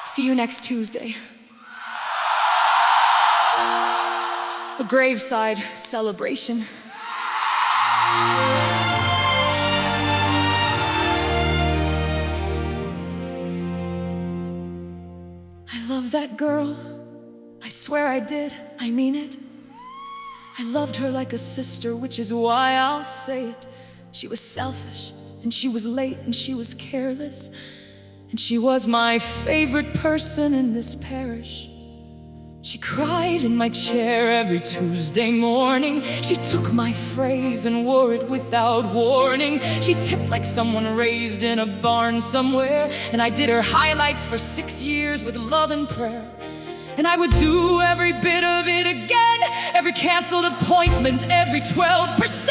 See you next Tuesday. A graveside celebration. I love that girl. I swear I did. I mean it. I loved her like a sister, which is why I'll say it. She was selfish, and she was late, and she was careless, and she was my favorite person in this parish. She cried in my chair every Tuesday morning. She took my phrase and wore it without warning. She tipped like someone raised in a barn somewhere, and I did her highlights for 6 years with love and prayer. And I would do every bit of it again, every canceled appointment, every 12%.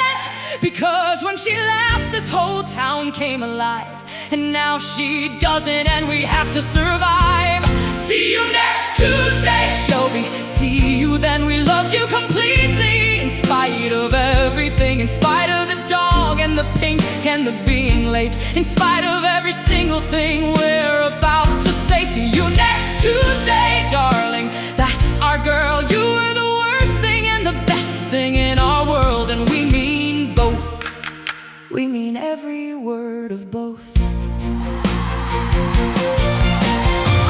Because when she laughed, this whole town came alive. And now she doesn't, and we have to survive. See you next Tuesday, Shelby. See you then. We loved you completely, in spite of everything, in spite of the dog and the pink and the being late, in spite of every single thing we're about to say. See you next Tuesday, darling. That's our girl. You were the worst thing and the best thing in our world, and we mean both. We mean every word of both.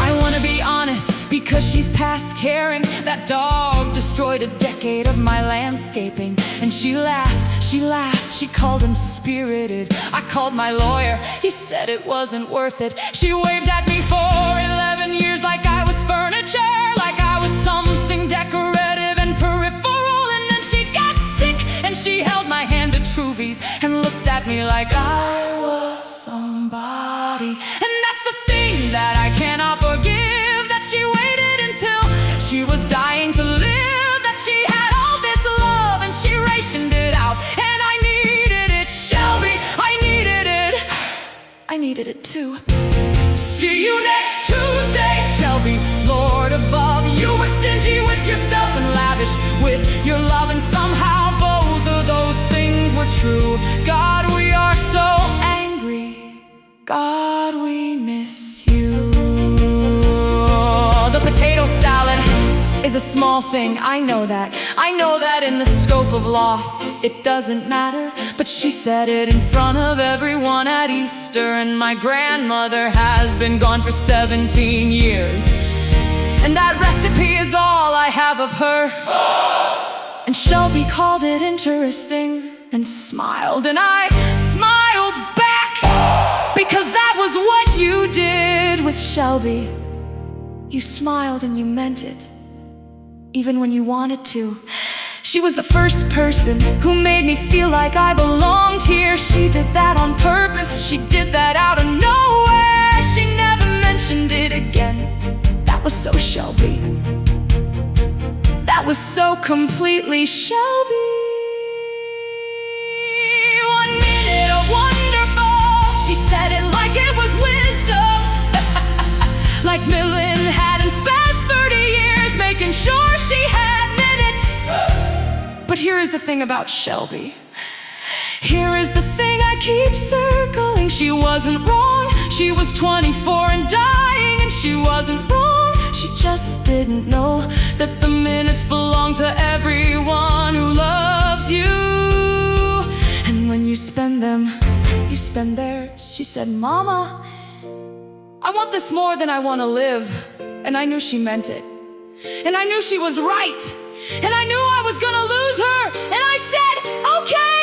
I wanna be honest, because she's past caring. That dog destroyed a decade of my landscaping. And she laughed, she called him spirited. I called my lawyer, he said it wasn't worth it. She waved at me for 11 years like I was furniture, like I was something decorative and peripheral. And then she got sick and she held my hand to Truvies and looked at me like I was somebody. And that's the thing that I cannot forgive, that she waited until she was dying to live, that she had all this love and she rationed it out. And I needed it, Shelby, I needed it. I needed it too. See you next Tuesday, Shelby. Lord above, you were stingy with yourself and lavish with your love, and somehow both of those things were true. God, we are so angry. God, we miss you. The potato salad is a small thing, I know that. I know that in the scope of loss, it doesn't matter. But she said it in front of everyone at Easter, and my grandmother has been gone for 17 years. And that recipe is all I have of her. And Shelby called it interesting and smiled, and I smiled back, because that was what you did with Shelby. You smiled and you meant it, even when you wanted to. She was the first person who made me feel like I belonged here. She did that on purpose, she did that out of nowhere. She never mentioned it again. That was so Shelby. That was so completely Shelby. One minute of wonderful, she said it like it was wisdom. Like Millen hadn't spent 30 years making sure she had minutes. But here is the thing about Shelby. Here is the thing I keep circling. She wasn't wrong. She was 24 and dying, and she wasn't wrong. She just didn't know that the minutes belong to everyone who loves you. And when you spend them, you spend theirs. She said, Mama, I want this more than I want to live. And I knew she meant it. And I knew she was right. And I knew I was gonna lose her. And I said, okay.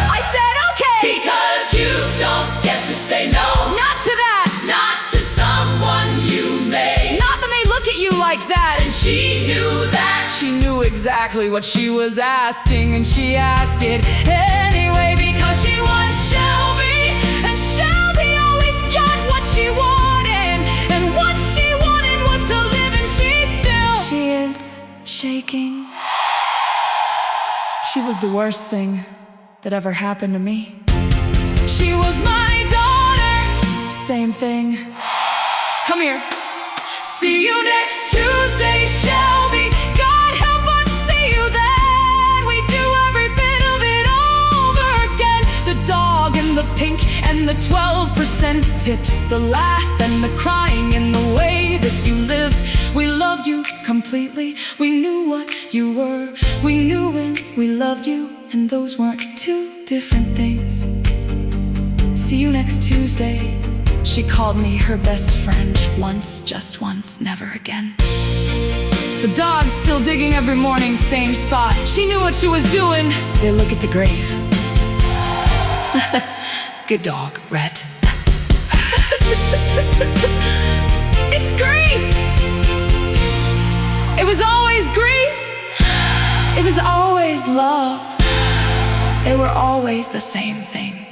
I said, okay. Because you don't get to say no. Not to that. Not to someone you made. Not when they look at you like that. And she knew that. She knew exactly what she was asking, and she asked it anyway, because she was Shelby. And Shelby always got what she wanted. And what she wanted was to live, and she is shaking. She was the worst thing that ever happened to me. She was my daughter. Same thing. Come here. See you next Tuesday, Shelby. God help us see you then. We do every bit of it over again. The dog and the pink And the 12% tips, the laugh and the crying, and the way that you lived. We loved you completely. We knew what you were. We knew when we loved you, and those weren't two different things. See you next Tuesday. She called me her best friend. Once, just once, never again. The dog's still digging every morning, same spot. She knew what she was doing. They look at the grave. Good dog, Rhett. It's grief! It was always grief. It was always love. They were always the same thing.